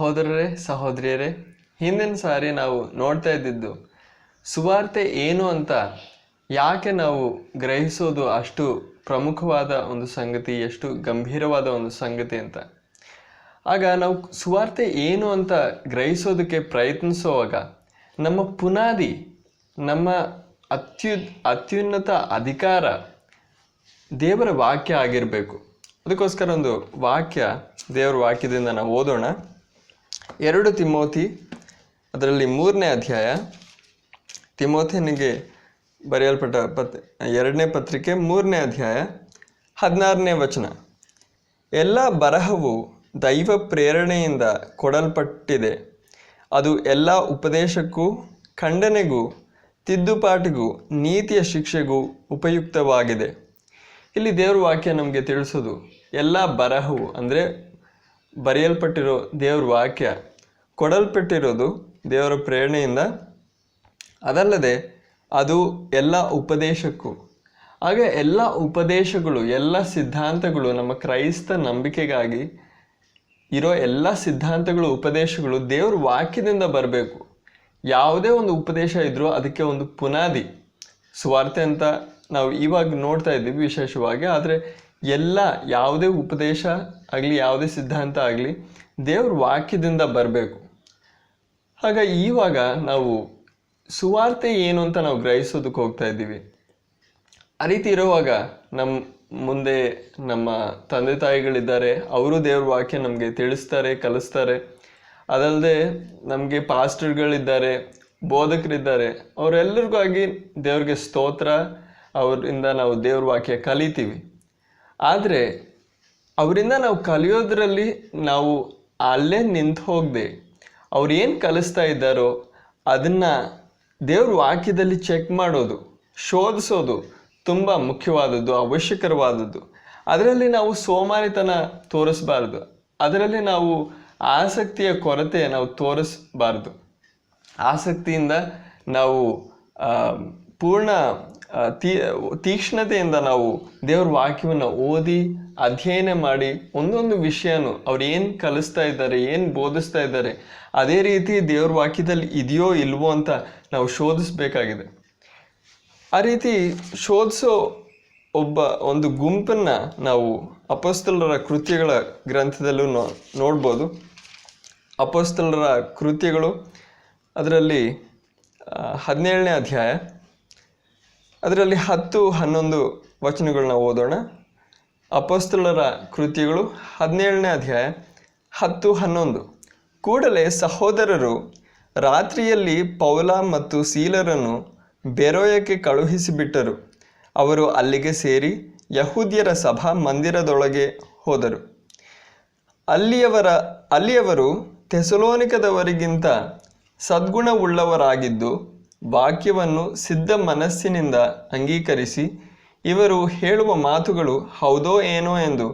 ಸಹೋದರರೇ ಸಹೋದರಿಯರೇ, ಹಿಂದಿನ ಸಾರಿ ನಾವು ನೋಡ್ತಾ ಇದ್ದಿದ್ದು ಸುವಾರ್ತೆ ಏನು ಅಂತ ಯಾಕೆ ನಾವು ಗ್ರಹಿಸೋದು ಅಷ್ಟು ಪ್ರಮುಖವಾದ ಒಂದು ಸಂಗತಿ, ಎಷ್ಟು ಗಂಭೀರವಾದ ಒಂದು ಸಂಗತಿ ಅಂತ. ಆಗ ನಾವು ಸುವಾರ್ತೆ ಏನು ಅಂತ ಗ್ರಹಿಸೋದಕ್ಕೆ ಪ್ರಯತ್ನಿಸುವಾಗ ನಮ್ಮ ಪುನಾದಿ, ನಮ್ಮ ಅತ್ಯುನ್ನತ ಅಧಿಕಾರ ದೇವರ ವಾಕ್ಯ ಆಗಿರಬೇಕು. ಅದಕ್ಕೋಸ್ಕರ ಒಂದು ವಾಕ್ಯ, ದೇವರ ವಾಕ್ಯದಿಂದ ನಾವು ಓದೋಣ. 2 ತಿಮೋಥಿ ಅದರಲ್ಲಿ 3ನೇ ಅಧ್ಯಾಯ, ತಿಮೋಥಿಯನಿಗೆ ಬರೆಯಲ್ಪಟ್ಟ 2ನೇ ಪತ್ರಿಕೆ 3ನೇ ಅಧ್ಯಾಯ 16ನೇ ವಚನ. ಎಲ್ಲ ಬರಹವು ದೈವ ಪ್ರೇರಣೆಯಿಂದ ಕೊಡಲ್ಪಟ್ಟಿದೆ. ಅದು ಎಲ್ಲ ಉಪದೇಶಕ್ಕೂ, ಖಂಡನೆಗೂ, ತಿದ್ದುಪಾಟಿಗೂ, ನೀತಿಯ ಶಿಕ್ಷೆಗೂ ಉಪಯುಕ್ತವಾಗಿದೆ. ಇಲ್ಲಿ ದೇವ್ರ ವಾಕ್ಯ ನಮಗೆ ತಿಳಿಸೋದು, ಎಲ್ಲ ಬರಹವು ಅಂದರೆ ಬರೆಯಲ್ಪಟ್ಟಿರೋ ದೇವ್ರ ವಾಕ್ಯ ಕೊಡಲ್ಪಟ್ಟಿರೋದು ದೇವರ ಪ್ರೇರಣೆಯಿಂದ, ಅದಲ್ಲದೆ ಅದು ಎಲ್ಲ ಉಪದೇಶಕ್ಕೂ. ಆಗ ಎಲ್ಲ ಉಪದೇಶಗಳು, ಎಲ್ಲ ಸಿದ್ಧಾಂತಗಳು, ನಮ್ಮ ಕ್ರೈಸ್ತ ನಂಬಿಕೆಗಾಗಿ ಇರೋ ಎಲ್ಲ ಸಿದ್ಧಾಂತಗಳು, ಉಪದೇಶಗಳು ದೇವ್ರ ವಾಕ್ಯದಿಂದ ಬರಬೇಕು. ಯಾವುದೇ ಒಂದು ಉಪದೇಶ ಇದ್ರೂ ಅದಕ್ಕೆ ಒಂದು ಪುನಾದಿ, ಸುವಾರ್ತೆ ಅಂತ ನಾವು ಇವಾಗ ನೋಡ್ತಾ ಇದ್ದೀವಿ ವಿಶೇಷವಾಗಿ. ಆದರೆ ಯಾವುದೇ ಉಪದೇಶ ಆಗಲಿ, ಯಾವುದೇ ಸಿದ್ಧಾಂತ ಆಗಲಿ ದೇವ್ರ ವಾಕ್ಯದಿಂದ ಬರಬೇಕು. ಆಗ ಇವಾಗ ನಾವು ಸುವಾರ್ತೆ ಏನು ಅಂತ ನಾವು ಗ್ರಹಿಸೋದಕ್ಕೆ ಹೋಗ್ತಾ ಇದ್ದೀವಿ. ಆ ರೀತಿ ಇರುವಾಗ ನಮ್ಮ ಮುಂದೆ ನಮ್ಮ ತಂದೆ ತಾಯಿಗಳಿದ್ದಾರೆ, ಅವರು ದೇವ್ರ ವಾಕ್ಯ ನಮಗೆ ತಿಳಿಸ್ತಾರೆ, ಕಲಿಸ್ತಾರೆ. ಅದಲ್ಲದೆ ನಮಗೆ ಪಾಸ್ಟರ್ಗಳಿದ್ದಾರೆ, ಬೋಧಕರಿದ್ದಾರೆ. ಅವರೆಲ್ಲರಿಗಾಗಿ ದೇವ್ರಿಗೆ ಸ್ತೋತ್ರ, ಅವರಿಂದ ನಾವು ದೇವ್ರ ವಾಕ್ಯ ಕಲಿತೀವಿ. ಆದರೆ ಅವರಿಂದ ನಾವು ಕಲಿಯೋದ್ರಲ್ಲಿ ನಾವು ಅಲ್ಲೇ ನಿಂತು ಹೋಗದೆ ಅವ್ರು ಏನು ಕಲಿಸ್ತಾ ಇದ್ದಾರೋ ಅದನ್ನು ದೇವ್ರ ವಾಕ್ಯದಲ್ಲಿ ಚೆಕ್ ಮಾಡೋದು, ಶೋಧಿಸೋದು ತುಂಬ ಮುಖ್ಯವಾದದ್ದು, ಅವಶ್ಯಕರವಾದದ್ದು. ಅದರಲ್ಲಿ ನಾವು ಸೋಮಾರಿತನ ತೋರಿಸಬಾರ್ದು, ಅದರಲ್ಲಿ ನಾವು ಆಸಕ್ತಿಯ ಕೊರತೆ ನಾವು ತೋರಿಸಬಾರ್ದು. ಆಸಕ್ತಿಯಿಂದ ನಾವು ಪೂರ್ಣ ತೀಕ್ಷ್ಣತೆಯಿಂದ ನಾವು ದೇವ್ರ ವಾಕ್ಯವನ್ನು ಓದಿ ಅಧ್ಯಯನ ಮಾಡಿ ಒಂದೊಂದು ವಿಷಯನೂ ಅವ್ರು ಏನು ಕಲಿಸ್ತಾ ಇದ್ದಾರೆ, ಏನು ಬೋಧಿಸ್ತಾ ಇದ್ದಾರೆ, ಅದೇ ರೀತಿ ದೇವ್ರ ವಾಕ್ಯದಲ್ಲಿ ಇದೆಯೋ ಇಲ್ವೋ ಅಂತ ನಾವು ಶೋಧಿಸಬೇಕಾಗಿದೆ. ಆ ರೀತಿ ಶೋಧಿಸೋ ಒಂದು ಗುಂಪನ್ನು ನಾವು ಅಪೊಸ್ತಲರ ಕೃತ್ಯಗಳ ಗ್ರಂಥದಲ್ಲೂ ನೋಡ್ಬೋದು. ಅಪೊಸ್ತಲರ ಕೃತ್ಯಗಳು ಅದರಲ್ಲಿ 17ನೇ ಅಧ್ಯಾಯ, ಅದರಲ್ಲಿ 10-11 ವಚನಗಳನ್ನ ಓದೋಣ. ಅಪೊಸ್ತಲರ ಕೃತ್ಯಗಳು 17ನೇ ಅಧ್ಯಾಯ 10-11. ಕೂಡಲೇ ಸಹೋದರರು ರಾತ್ರಿಯಲ್ಲಿ ಪೌಲ ಮತ್ತು ಸೀಲರನ್ನು ಬೆರೋಯಕ್ಕೆ ಕಳುಹಿಸಿಬಿಟ್ಟರು. ಅವರು ಅಲ್ಲಿಗೆ ಸೇರಿ ಯಹೂದ್ಯರ ಸಭಾ ಮಂದಿರದೊಳಗೆ ಹೋದರು. ಅಲ್ಲಿಯವರು ಥೆಸಲೋನಿಕದವರಿಗಿಂತ ಸದ್ಗುಣವುಳ್ಳವರಾಗಿದ್ದು ವಾಕ್ಯವನ್ನು ಸಿದ್ಧ ಮನಸ್ಸಿನಿಂದ ಅಂಗೀಕರಿಸಿ, ಇವರು ಹೇಳುವ ಮಾತುಗಳು ಹೌದೋ ಏನೋ ಎಂದು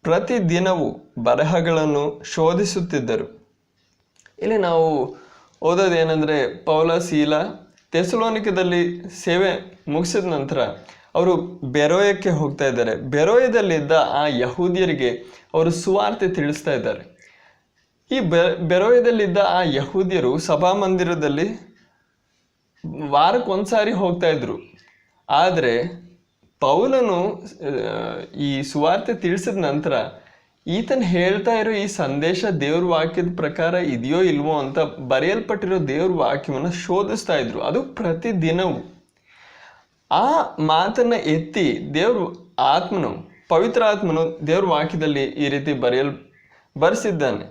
ಪ್ರತಿದಿನವೂ ಬರಹಗಳನ್ನು ಶೋಧಿಸುತ್ತಿದ್ದರು. ಇಲ್ಲಿ ನಾವು ಓದೋದೇನೆಂದರೆ, ಪೌಲ ಸೀಲ ಥೆಸಲೋನಿಕದಲ್ಲಿ ಸೇವೆ ಮುಗಿಸಿದ ನಂತರ ಅವರು ಬೆರೋಯಕ್ಕೆ ಹೋಗ್ತಾ ಇದ್ದಾರೆ. ಬೆರೋಯದಲ್ಲಿದ್ದ ಆ ಯಹೂದ್ಯರಿಗೆ ಅವರು ಸುವಾರ್ತೆ ತಿಳಿಸ್ತಾ ಇದ್ದಾರೆ. ಈ ಬೆರೋಯದಲ್ಲಿದ್ದ ಆ ಯಹೂದ್ಯರು ಸಭಾಮಂದಿರದಲ್ಲಿ ವಾರಕ್ಕೊಂದ್ಸಾರಿ ಹೋಗ್ತಾ ಇದ್ರು. ಆದರೆ ಪೌಲನು ಈ ಸುವಾರ್ತೆ ತಿಳಿಸಿದ ನಂತರ ಈತನ ಹೇಳ್ತಾ ಇರೋ ಈ ಸಂದೇಶ ದೇವ್ರ ವಾಕ್ಯದ ಪ್ರಕಾರ ಇದೆಯೋ ಇಲ್ವೋ ಅಂತ ಬರೆಯಲ್ಪಟ್ಟಿರೋ ದೇವ್ರ ವಾಕ್ಯವನ್ನು ಶೋಧಿಸ್ತಾ ಇದ್ರು. ಅದು ಪ್ರತಿದಿನವೂ ಆ ಮಾತನ್ನು ಎತ್ತಿ ಪವಿತ್ರ ಆತ್ಮನು ದೇವ್ರ ವಾಕ್ಯದಲ್ಲಿ ಈ ರೀತಿ ಬರೆಸಿದ್ದಾನೆ.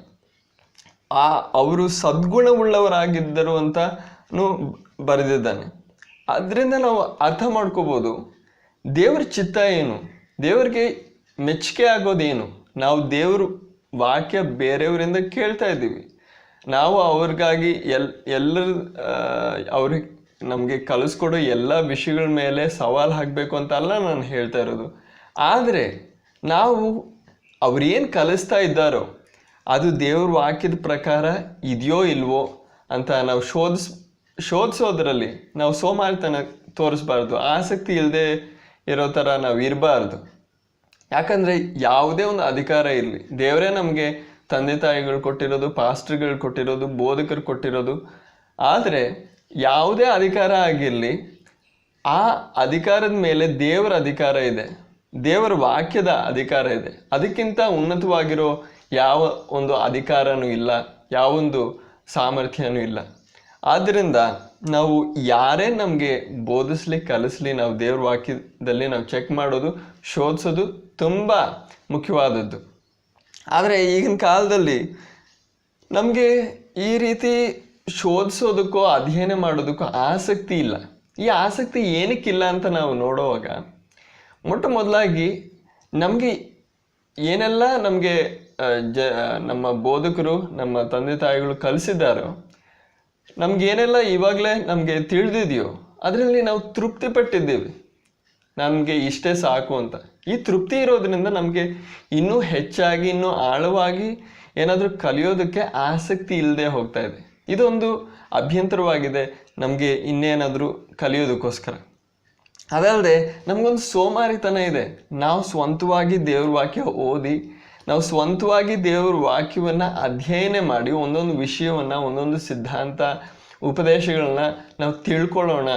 ಅವರು ಸದ್ಗುಣವುಳ್ಳವರಾಗಿದ್ದರು ಅಂತನೂ ಬರೆದಿದ್ದಾನೆ. ಅದರಿಂದ ನಾವು ಅರ್ಥ ಮಾಡ್ಕೋಬೋದು ದೇವ್ರ ಚಿತ್ತ ಏನು, ದೇವ್ರಿಗೆ ಮೆಚ್ಚುಗೆ ಆಗೋದೇನು. ನಾವು ದೇವ್ರ ವಾಕ್ಯ ಬೇರೆಯವರಿಂದ ಕೇಳ್ತಾ ಇದ್ದೀವಿ, ನಾವು ಅವ್ರಿಗಾಗಿ ಅವ್ರಿಗೆ ನಮಗೆ ಕಲಿಸ್ಕೊಡೋ ಎಲ್ಲ ವಿಷಯಗಳ ಮೇಲೆ ಸವಾಲು ಹಾಕಬೇಕು ಅಂತ ಅಲ್ಲ ನಾನು ಹೇಳ್ತಾ ಇರೋದು. ಆದರೆ ನಾವು ಅವ್ರೇನು ಕಲಿಸ್ತಾ ಇದ್ದಾರೋ ಅದು ದೇವ್ರ ವಾಕ್ಯದ ಪ್ರಕಾರ ಇದೆಯೋ ಇಲ್ವೋ ಅಂತ ನಾವು ಶೋಧಿಸೋದ್ರಲ್ಲಿ ನಾವು ಸೋಮಾರಿತನ ತೋರಿಸ್ಬಾರ್ದು, ಆಸಕ್ತಿ ಇಲ್ಲದೆ ಇರೋ ಥರ ನಾವು ಇರಬಾರ್ದು. ಯಾಕಂದರೆ ಯಾವುದೇ ಒಂದು ಅಧಿಕಾರ ಇರಲಿ, ದೇವರೇ ನಮಗೆ ತಂದೆ ತಾಯಿಗಳು ಕೊಟ್ಟಿರೋದು, ಪಾಸ್ಟರ್ಗಳು ಕೊಟ್ಟಿರೋದು, ಬೋಧಕರು ಕೊಟ್ಟಿರೋದು. ಆದರೆ ಯಾವುದೇ ಅಧಿಕಾರ ಆಗಿರಲಿ, ಆ ಅಧಿಕಾರದ ಮೇಲೆ ದೇವರ ಅಧಿಕಾರ ಇದೆ, ದೇವರ ವಾಕ್ಯದ ಅಧಿಕಾರ ಇದೆ. ಅದಕ್ಕಿಂತ ಉನ್ನತವಾಗಿರೋ ಯಾವ ಒಂದು ಅಧಿಕಾರನೂ ಇಲ್ಲ, ಯಾವೊಂದು ಸಾಮರ್ಥ್ಯನೂ ಇಲ್ಲ. ಆದ್ದರಿಂದ ನಾವು ಯಾರೇ ನಮಗೆ ಬೋಧಿಸ್ಲಿ ಕಲಿಸ್ಲಿ, ನಾವು ದೇವ್ರ ವಾಕ್ಯದಲ್ಲಿ ನಾವು ಚೆಕ್ ಮಾಡೋದು, ಶೋಧಿಸೋದು ತುಂಬ ಮುಖ್ಯವಾದದ್ದು. ಆದರೆ ಈಗಿನ ಕಾಲದಲ್ಲಿ ನಮಗೆ ಈ ರೀತಿ ಶೋಧಿಸೋದಕ್ಕೋ ಅಧ್ಯಯನ ಮಾಡೋದಕ್ಕೋ ಆಸಕ್ತಿ ಇಲ್ಲ. ಈ ಆಸಕ್ತಿ ಏನಕ್ಕಿಲ್ಲ ಅಂತ ನಾವು ನೋಡುವಾಗ, ಮೊಟ್ಟ ಮೊದಲಾಗಿ ನಮಗೆ ಏನೆಲ್ಲ ನಮಗೆ ನಮ್ಮ ಬೋಧಕರು, ನಮ್ಮ ತಂದೆ ತಾಯಿಗಳು ಕಲಿಸಿದ್ದಾರೋ, ನಮಗೇನೆಲ್ಲ ಇವಾಗಲೇ ನಮಗೆ ತಿಳಿದಿದೆಯೋ ಅದರಲ್ಲಿ ನಾವು ತೃಪ್ತಿ ಪಟ್ಟಿದ್ದೀವಿ. ನಮಗೆ ಇಷ್ಟೇ ಸಾಕು ಅಂತ. ಈ ತೃಪ್ತಿ ಇರೋದ್ರಿಂದ ನಮಗೆ ಇನ್ನೂ ಹೆಚ್ಚಾಗಿ, ಇನ್ನೂ ಆಳವಾಗಿ ಏನಾದರೂ ಕಲಿಯೋದಕ್ಕೆ ಆಸಕ್ತಿ ಇಲ್ಲದೆ ಹೋಗ್ತಾ ಇದೆ. ಇದೊಂದು ಅಭ್ಯಂತರವಾಗಿದೆ ನಮಗೆ ಇನ್ನೇನಾದರೂ ಕಲಿಯೋದಕ್ಕೋಸ್ಕರ. ಅದಲ್ಲದೆ ನಮಗೊಂದು ಸೋಮಾರಿತನ ಇದೆ. ನಾವು ಸ್ವಂತವಾಗಿ ದೇವ್ರ ವಾಕ್ಯ ಓದಿ, ನಾವು ಸ್ವಂತವಾಗಿ ದೇವ್ರ ವಾಕ್ಯವನ್ನು ಅಧ್ಯಯನ ಮಾಡಿ, ಒಂದೊಂದು ವಿಷಯವನ್ನು, ಒಂದೊಂದು ಸಿದ್ಧಾಂತ, ಉಪದೇಶಗಳನ್ನ ನಾವು ತಿಳ್ಕೊಳ್ಳೋಣ.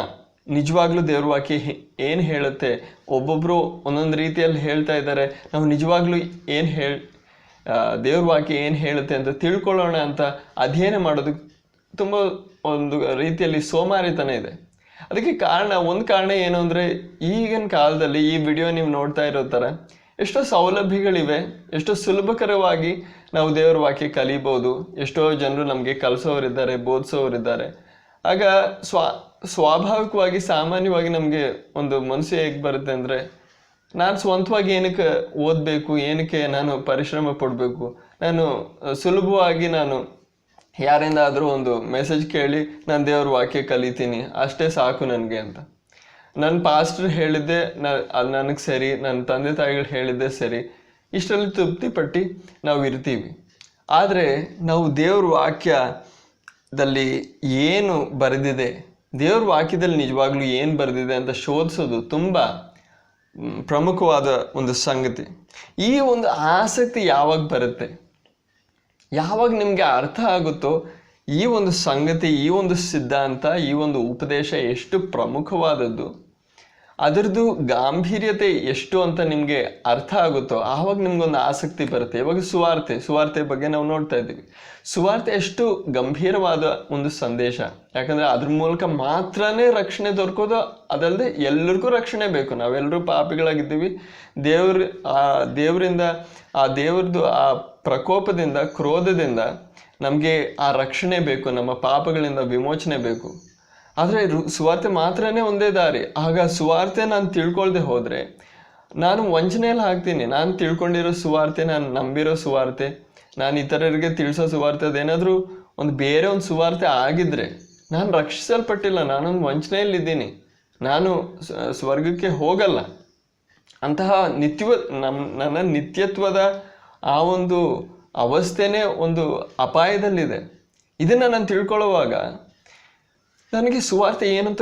ನಿಜವಾಗ್ಲೂ ದೇವ್ರ ವಾಕ್ಯ ಏನು ಹೇಳುತ್ತೆ, ಒಬ್ಬೊಬ್ಬರು ಒಂದೊಂದು ರೀತಿಯಲ್ಲಿ ಹೇಳ್ತಾ ಇದ್ದಾರೆ, ನಾವು ನಿಜವಾಗ್ಲೂ ದೇವ್ರ ವಾಕ್ಯ ಏನು ಹೇಳುತ್ತೆ ಅಂತ ತಿಳ್ಕೊಳ್ಳೋಣ ಅಂತ ಅಧ್ಯಯನ ಮಾಡೋದಕ್ಕೆ ತುಂಬ ಒಂದು ರೀತಿಯಲ್ಲಿ ಸೋಮಾರಿತನ ಇದೆ. ಅದಕ್ಕೆ ಒಂದು ಕಾರಣ ಏನು ಅಂದರೆ, ಈಗಿನ ಕಾಲದಲ್ಲಿ ಈ ವಿಡಿಯೋ ನೀವು ನೋಡ್ತಾ ಇರೋ ಥರ ಎಷ್ಟೋ ಸೌಲಭ್ಯಗಳಿವೆ, ಎಷ್ಟೋ ಸುಲಭಕರವಾಗಿ ನಾವು ದೇವ್ರ ವಾಕ್ಯ ಕಲಿಬೋದು. ಎಷ್ಟೋ ಜನರು ನಮಗೆ ಕಲಿಸೋರಿದ್ದಾರೆ, ಬೋಧಿಸೋರಿದ್ದಾರೆ. ಆಗ ಸ್ವಾಭಾವಿಕವಾಗಿ, ಸಾಮಾನ್ಯವಾಗಿ ನಮಗೆ ಒಂದು ಮನಸ್ಸು ಹೇಗೆ ಬರುತ್ತೆ ಅಂದರೆ, ನಾನು ಸ್ವಂತವಾಗಿ ಏನಕ್ಕೆ ಓದಬೇಕು, ಏನಕ್ಕೆ ನಾನು ಪರಿಶ್ರಮ ಪಡಬೇಕು, ನಾನು ಸುಲಭವಾಗಿ ನಾನು ಯಾರಿಂದಾದರೂ ಒಂದು ಮೆಸೇಜ್ ಕೇಳಿ ನಾನು ದೇವ್ರ ವಾಕ್ಯ ಕಲಿತೀನಿ, ಅಷ್ಟೇ ಸಾಕು ನನಗೆ ಅಂತ. ನನ್ನ ಪಾಸ್ಟರ್ ಹೇಳಿದ್ದೆ ಅದು ನನಗೆ ಸರಿ, ನನ್ನ ತಂದೆ ತಾಯಿಗಳು ಹೇಳಿದ್ದೆ ಸರಿ, ಇಷ್ಟರಲ್ಲಿ ತೃಪ್ತಿಪಟ್ಟು ನಾವು ಇರ್ತೀವಿ. ಆದರೆ ನಾವು ದೇವ್ರ ವಾಕ್ಯದಲ್ಲಿ ಏನು ಬರೆದಿದೆ, ದೇವ್ರ ವಾಕ್ಯದಲ್ಲಿ ನಿಜವಾಗ್ಲೂ ಏನು ಬರೆದಿದೆ ಅಂತ ಶೋಧಿಸೋದು ತುಂಬ ಪ್ರಮುಖವಾದ ಒಂದು ಸಂಗತಿ. ಈ ಒಂದು ಆಸಕ್ತಿ ಯಾವಾಗ ಬರುತ್ತೆ, ಯಾವಾಗ ನಿಮಗೆ ಅರ್ಥ ಆಗುತ್ತೋ ಈ ಒಂದು ಸಂಗತಿ, ಈ ಒಂದು ಸಿದ್ಧಾಂತ, ಈ ಒಂದು ಉಪದೇಶ ಎಷ್ಟು ಪ್ರಮುಖವಾದದ್ದು, ಅದರದ್ದು ಗಾಂಭೀರ್ಯತೆ ಎಷ್ಟು ಅಂತ ನಿಮಗೆ ಅರ್ಥ ಆಗುತ್ತೋ ಆವಾಗ ನಿಮ್ಗೊಂದು ಆಸಕ್ತಿ ಬರುತ್ತೆ. ಇವಾಗ ಸುವಾರ್ತೆ ಬಗ್ಗೆ ನಾವು ನೋಡ್ತಾ ಇದ್ದೀವಿ. ಸುವಾರ್ತೆ ಎಷ್ಟು ಗಂಭೀರವಾದ ಒಂದು ಸಂದೇಶ. ಯಾಕಂದರೆ ಅದ್ರ ಮೂಲಕ ಮಾತ್ರನೇ ರಕ್ಷಣೆ ದೊರಕೋದು. ಅದಲ್ಲದೆ ಎಲ್ಲರಿಗೂ ರಕ್ಷಣೆ ಬೇಕು. ನಾವೆಲ್ಲರೂ ಪಾಪಿಗಳಾಗಿದ್ದೀವಿ. ದೇವರಿಂದ ಆ ದೇವ್ರದ್ದು ಆ ಪ್ರಕೋಪದಿಂದ, ಕ್ರೋಧದಿಂದ ನಮಗೆ ಆ ರಕ್ಷಣೆ ಬೇಕು, ನಮ್ಮ ಪಾಪಗಳಿಂದ ವಿಮೋಚನೆ ಬೇಕು. ಆದರೆ ಸುವಾರ್ತೆ ಮಾತ್ರನೇ ಒಂದೇ ದಾರಿ. ಆಗ ಸುವಾರ್ತೆ ನಾನು ತಿಳ್ಕೊಳ್ದೆ ಹೋದರೆ ನಾನು ವಂಚನೆಯಲ್ಲಿ ಆಗ್ತೀನಿ. ನಾನು ತಿಳ್ಕೊಂಡಿರೋ ಸುವಾರ್ತೆ, ನಾನು ನಂಬಿರೋ ಸುವಾರ್ತೆ, ನಾನು ಇತರರಿಗೆ ತಿಳಿಸೋ ಸುವಾರ್ತೆ ಅದೇನಾದರೂ ಬೇರೆ ಒಂದು ಸುವಾರ್ತೆ ಆಗಿದ್ದರೆ ನಾನು ರಕ್ಷಿಸಲ್ಪಟ್ಟಿಲ್ಲ, ನಾನೊಂದು ವಂಚನೆಯಲ್ಲಿದ್ದೀನಿ, ನಾನು ಸ್ವರ್ಗಕ್ಕೆ ಹೋಗಲ್ಲ. ಅಂತಹ ನನ್ನ ನಿತ್ಯತ್ವದ ಆ ಒಂದು ಅವಸ್ಥೆನೇ ಒಂದು ಅಪಾಯದಲ್ಲಿದೆ. ಇದನ್ನು ನಾನು ತಿಳ್ಕೊಳ್ಳುವಾಗ ನನಗೆ ಸುವಾರ್ತೆ ಏನಂತ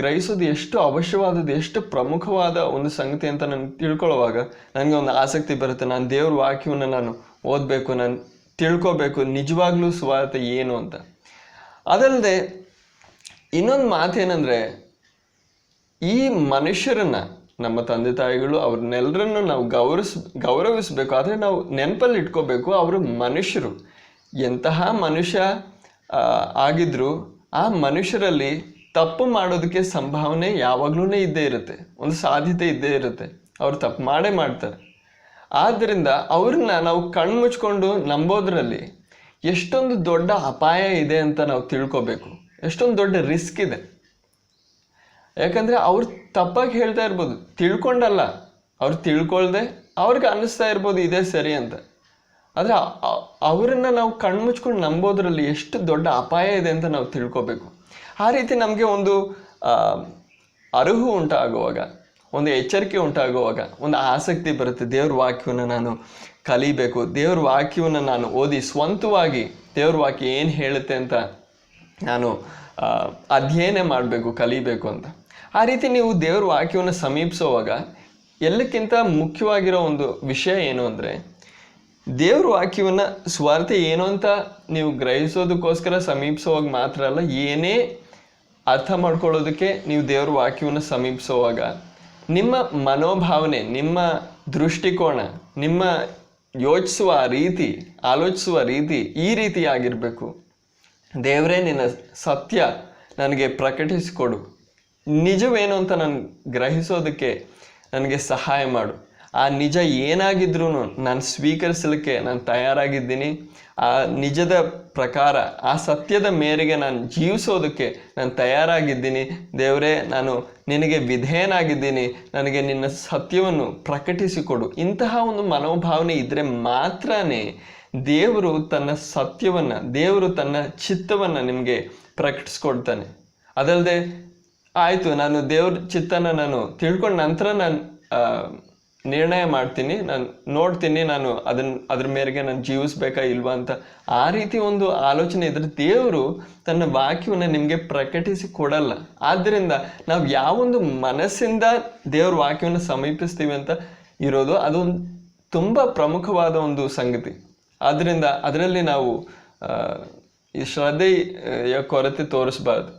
ಗ್ರಹಿಸೋದು ಎಷ್ಟು ಅವಶ್ಯವಾದದ್ದು, ಎಷ್ಟು ಪ್ರಮುಖವಾದ ಒಂದು ಸಂಗತಿ ಅಂತ ನಾನು ತಿಳ್ಕೊಳ್ಳುವಾಗ ನನಗೆ ಒಂದು ಆಸಕ್ತಿ ಬರುತ್ತೆ. ನಾನು ದೇವ್ರ ವಾಕ್ಯವನ್ನು ನಾನು ಓದಬೇಕು, ನಾನು ತಿಳ್ಕೊಬೇಕು ನಿಜವಾಗ್ಲೂ ಸುವಾರ್ತೆ ಏನು ಅಂತ. ಅದಲ್ಲದೆ ಇನ್ನೊಂದು ಮಾತೇನೆಂದರೆ, ಈ ಮನುಷ್ಯರನ್ನು, ನಮ್ಮ ತಂದೆ ತಾಯಿಗಳು, ಅವ್ರನ್ನೆಲ್ಲರನ್ನು ನಾವು ಗೌರವಿಸಬೇಕು. ಆದರೆ ನಾವು ನೆನಪಲ್ಲಿ ಇಟ್ಕೋಬೇಕು, ಅವರು ಮನುಷ್ಯರು. ಎಂತಹ ಮನುಷ್ಯ ಆಗಿದ್ರೂ ಆ ಮನುಷ್ಯರಲ್ಲಿ ತಪ್ಪು ಮಾಡೋದಕ್ಕೆ ಸಂಭಾವನೆ ಯಾವಾಗಲೂ ಇದ್ದೇ ಇರುತ್ತೆ, ಒಂದು ಸಾಧ್ಯತೆ ಇದ್ದೇ ಇರುತ್ತೆ. ಅವ್ರು ತಪ್ಪು ಮಾಡ್ತಾರೆ. ಆದ್ದರಿಂದ ಅವ್ರನ್ನ ನಾವು ಕಣ್ಮುಚ್ಕೊಂಡು ನಂಬೋದ್ರಲ್ಲಿ ಎಷ್ಟೊಂದು ದೊಡ್ಡ ಅಪಾಯ ಇದೆ ಅಂತ ನಾವು ತಿಳ್ಕೊಬೇಕು. ಎಷ್ಟೊಂದು ದೊಡ್ಡ ರಿಸ್ಕ್ ಇದೆ. ಯಾಕಂದರೆ ಅವ್ರು ತಪ್ಪಾಗಿ ಹೇಳ್ತಾ ಇರ್ಬೋದು, ತಿಳ್ಕೊಂಡಲ್ಲ, ಅವ್ರು ತಿಳ್ಕೊಳ್ದೆ ಅವ್ರಿಗೆ ಅನ್ನಿಸ್ತಾ ಇರ್ಬೋದು ಇದೇ ಸರಿ ಅಂತ. ಆದರೆ ಅವರನ್ನು ನಾವು ಕಣ್ಮುಚ್ಕೊಂಡು ನಂಬೋದ್ರಲ್ಲಿ ಎಷ್ಟು ದೊಡ್ಡ ಅಪಾಯ ಇದೆ ಅಂತ ನಾವು ತಿಳ್ಕೊಬೇಕು. ಆ ರೀತಿ ನಮಗೆ ಒಂದು ಅರಿವು ಉಂಟಾಗುವಾಗ, ಒಂದು ಎಚ್ಚರಿಕೆ ಉಂಟಾಗುವಾಗ ಒಂದು ಆಸಕ್ತಿ ಬರುತ್ತೆ. ದೇವ್ರ ವಾಕ್ಯವನ್ನು ನಾನು ಕಲಿಬೇಕು, ದೇವ್ರ ವಾಕ್ಯವನ್ನು ನಾನು ಓದಿ ಸ್ವಂತವಾಗಿ ದೇವ್ರ ವಾಕ್ಯ ಏನು ಹೇಳುತ್ತೆ ಅಂತ ನಾನು ಅಧ್ಯಯನ ಮಾಡಬೇಕು, ಕಲಿಬೇಕು ಅಂತ. ಆ ರೀತಿ ನೀವು ದೇವ್ರ ವಾಕ್ಯವನ್ನು ಸಮೀಪಿಸುವಾಗ ಎಲ್ಲಕ್ಕಿಂತ ಮುಖ್ಯವಾಗಿರೋ ಒಂದು ವಿಷಯ ಏನು ಅಂದರೆ, ದೇವ್ರ ವಾಕ್ಯವನ್ನು ಸ್ವಾರ್ಥ ಏನು ಅಂತ ನೀವು ಗ್ರಹಿಸೋದಕ್ಕೋಸ್ಕರ ಸಮೀಪಿಸುವಾಗ ಮಾತ್ರ ಅಲ್ಲ, ಏನೇ ಅರ್ಥ ಮಾಡ್ಕೊಳ್ಳೋದಕ್ಕೆ ನೀವು ದೇವ್ರ ವಾಕ್ಯವನ್ನು ಸಮೀಪಿಸುವಾಗ ನಿಮ್ಮ ಮನೋಭಾವನೆ, ನಿಮ್ಮ ದೃಷ್ಟಿಕೋನ, ನಿಮ್ಮ ಯೋಚಿಸುವ ರೀತಿ, ಆಲೋಚಿಸುವ ರೀತಿ ಈ ರೀತಿಯಾಗಿರಬೇಕು. ದೇವರೇ ನಿನ್ನ ಸತ್ಯ ನನಗೆ ಪ್ರಕಟಿಸಿಕೊಡು, ನಿಜವೇನು ಅಂತ ನಾನು ಗ್ರಹಿಸೋದಕ್ಕೆ ನನಗೆ ಸಹಾಯ ಮಾಡು. ಆ ನಿಜ ಏನಾಗಿದ್ರೂ ನಾನು ಸ್ವೀಕರಿಸಲಿಕ್ಕೆ ನಾನು ತಯಾರಾಗಿದ್ದೀನಿ. ಆ ನಿಜದ ಪ್ರಕಾರ, ಆ ಸತ್ಯದ ಮೇರೆಗೆ ನಾನು ಜೀವಿಸೋದಕ್ಕೆ ನಾನು ತಯಾರಾಗಿದ್ದೀನಿ. ದೇವರೇ, ನಾನು ನಿನಗೆ ವಿಧೇಯನಾಗಿದ್ದೀನಿ, ನನಗೆ ನಿನ್ನ ಸತ್ಯವನ್ನು ಪ್ರಕಟಿಸಿಕೊಡು. ಇಂತಹ ಒಂದು ಮನೋಭಾವನೆ ಇದ್ದರೆ ಮಾತ್ರನೇ ದೇವರು ತನ್ನ ಸತ್ಯವನ್ನು, ದೇವರು ತನ್ನ ಚಿತ್ತವನ್ನು ನಿಮಗೆ ಪ್ರಕಟಿಸ್ಕೊಡ್ತಾನೆ. ಅದಲ್ಲದೆ ಆಯಿತು, ನಾನು ದೇವ್ರ ಚಿತ್ತನ ನಾನು ತಿಳ್ಕೊಂಡ ನಂತರ ನಾನು ನಿರ್ಣಯ ಮಾಡ್ತೀನಿ, ನಾನು ನೋಡ್ತೀನಿ, ನಾನು ಅದ್ರ ಮೇರೆಗೆ ನಾನು ಜೀವಿಸ್ಬೇಕಾ ಇಲ್ವಾ ಅಂತ ಆ ರೀತಿ ಒಂದು ಆಲೋಚನೆ ಇದ್ರೆ ದೇವರು ತನ್ನ ವಾಕ್ಯವನ್ನು ನಿಮಗೆ ಪ್ರಕಟಿಸಿ ಕೊಡಲ್ಲ. ಆದ್ದರಿಂದ ನಾವು ಯಾವೊಂದು ಮನಸ್ಸಿಂದ ದೇವ್ರ ವಾಕ್ಯವನ್ನು ಸಮೀಪಿಸ್ತೀವಿ ಅಂತ ಇರೋದು, ಅದೊಂದು ತುಂಬ ಪ್ರಮುಖವಾದ ಒಂದು ಸಂಗತಿ. ಆದ್ದರಿಂದ ಅದರಲ್ಲಿ ನಾವು ಈ ಶ್ರದ್ಧೆಯ ಕೊರತೆ ತೋರಿಸ್ಬಾರ್ದು.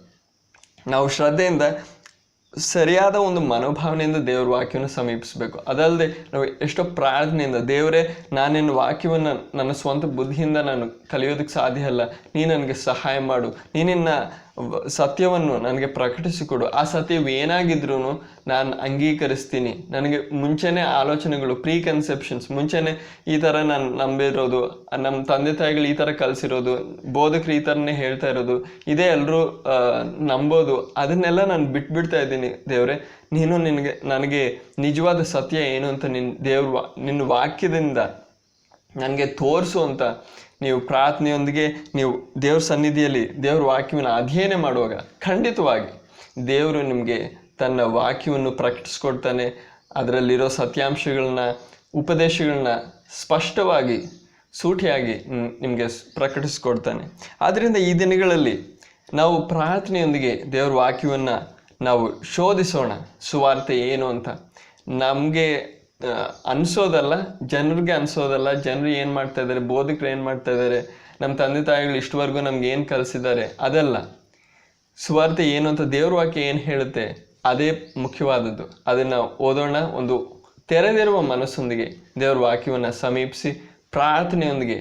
ನಾವು ಶ್ರದ್ಧೆಯಿಂದ ಸರಿಯಾದ ಒಂದು ಮನೋಭಾವನೆಯಿಂದ ದೇವ್ರ ವಾಕ್ಯವನ್ನು ಸಮೀಪಿಸಬೇಕು. ಅದಲ್ಲದೆ ನಾವು ಎಷ್ಟೋ ಪ್ರಾರ್ಥನೆಯಿಂದ, ದೇವರೇ, ನಾನಿನ್ನ ವಾಕ್ಯವನ್ನು ನನ್ನ ಸ್ವಂತ ಬುದ್ಧಿಯಿಂದ ನಾನು ಕಲಿಯೋದಕ್ಕೆ ಸಾಧ್ಯ ಅಲ್ಲ, ನೀ ನನಗೆ ಸಹಾಯ ಮಾಡು, ನೀನಿನ್ನ ಸತ್ಯವನ್ನು ನನಗೆ ಪ್ರಕಟಿಸಿಕೊಡು. ಆ ಸತ್ಯವು ಏನಾಗಿದ್ರೂ ನಾನು ಅಂಗೀಕರಿಸ್ತೀನಿ. ನನಗೆ ಮುಂಚೆನೇ ಆಲೋಚನೆಗಳು, ಪ್ರೀ ಕನ್ಸೆಪ್ಷನ್ಸ್, ಮುಂಚೆನೇ ಈ ಥರ ನಾನು ನಂಬಿರೋದು, ನಮ್ಮ ತಂದೆ ತಾಯಿಗಳು ಈ ಥರ ಕಲಿಸಿರೋದು, ಬೋಧಕರು ಈ ಥರನೇ ಹೇಳ್ತಾ ಇರೋದು, ಇದೇ ಎಲ್ಲರೂ ನಂಬೋದು, ಅದನ್ನೆಲ್ಲ ನಾನು ಬಿಟ್ಬಿಡ್ತಾ ಇದ್ದೀನಿ. ದೇವರೇ, ನೀನು ನನಗೆ ನಿಜವಾದ ಸತ್ಯ ಏನು ಅಂತ ನಿನ್ನ ವಾಕ್ಯದಿಂದ ನನಗೆ ತೋರಿಸು ಅಂತ ನೀವು ಪ್ರಾರ್ಥನೆಯೊಂದಿಗೆ ನೀವು ದೇವ್ರ ಸನ್ನಿಧಿಯಲ್ಲಿ ದೇವ್ರ ವಾಕ್ಯವನ್ನು ಅಧ್ಯಯನ ಮಾಡುವಾಗ ಖಂಡಿತವಾಗಿ ದೇವರು ನಿಮಗೆ ತನ್ನ ವಾಕ್ಯವನ್ನು ಪ್ರಕಟಿಸ್ಕೊಡ್ತಾನೆ. ಅದರಲ್ಲಿರೋ ಸತ್ಯಾಂಶಗಳನ್ನ, ಉಪದೇಶಗಳನ್ನ ಸ್ಪಷ್ಟವಾಗಿ, ಸೂಟಿಯಾಗಿ ನಿಮಗೆ ಪ್ರಕಟಿಸ್ಕೊಡ್ತಾನೆ. ಆದ್ದರಿಂದ ಈ ದಿನಗಳಲ್ಲಿ ನಾವು ಪ್ರಾರ್ಥನೆಯೊಂದಿಗೆ ದೇವ್ರ ವಾಕ್ಯವನ್ನು ನಾವು ಶೋಧಿಸೋಣ. ಸುವಾರ್ತೆ ಏನು ಅಂತ ನಮಗೆ ಅನಿಸೋದಲ್ಲ, ಜನರಿಗೆ ಅನಿಸೋದಲ್ಲ, ಜನರು ಏನು ಮಾಡ್ತಾ ಇದ್ದಾರೆ, ಬೋಧಕರು ಏನು ಮಾಡ್ತಾ ಇದ್ದಾರೆ, ನಮ್ಮ ತಂದೆ ತಾಯಿಗಳು ಇಷ್ಟವರೆಗೂ ನಮ್ಗೆ ಏನು ಕಲಿಸಿದ್ದಾರೆ, ಅದಲ್ಲ. ಸುವಾರ್ತೆ ಏನು ಅಂತ ದೇವ್ರ ವಾಕ್ಯ ಏನು ಹೇಳುತ್ತೆ ಅದೇ ಮುಖ್ಯವಾದದ್ದು. ಅದನ್ನು ಓದೋಣ. ಒಂದು ತೆರೆದಿರುವ ಮನಸ್ಸೊಂದಿಗೆ ದೇವ್ರ ವಾಕ್ಯವನ್ನು ಸಮೀಪಿಸಿ ಪ್ರಾರ್ಥನೆಯೊಂದಿಗೆ,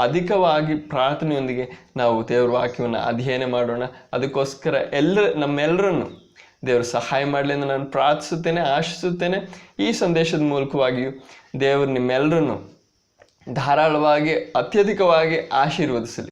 ಅಧಿಕವಾಗಿ ಪ್ರಾರ್ಥನೆಯೊಂದಿಗೆ ನಾವು ದೇವ್ರ ವಾಕ್ಯವನ್ನು ಅಧ್ಯಯನ ಮಾಡೋಣ. ಅದಕ್ಕೋಸ್ಕರ ನಮ್ಮೆಲ್ಲರನ್ನು ದೇವರು ಸಹಾಯ ಮಾಡಲಿ ಎಂದು ನಾನು ಪ್ರಾರ್ಥಿಸುತ್ತೇನೆ, ಆಶಿಸುತ್ತೇನೆ. ಈ ಸಂದೇಶದ ಮೂಲಕವಾಗಿಯೂ ದೇವರು ನಿಮ್ಮೆಲ್ಲರನ್ನು ಧಾರಾಳವಾಗಿ, ಅತ್ಯಧಿಕವಾಗಿ ಆಶೀರ್ವದಿಸಲಿ.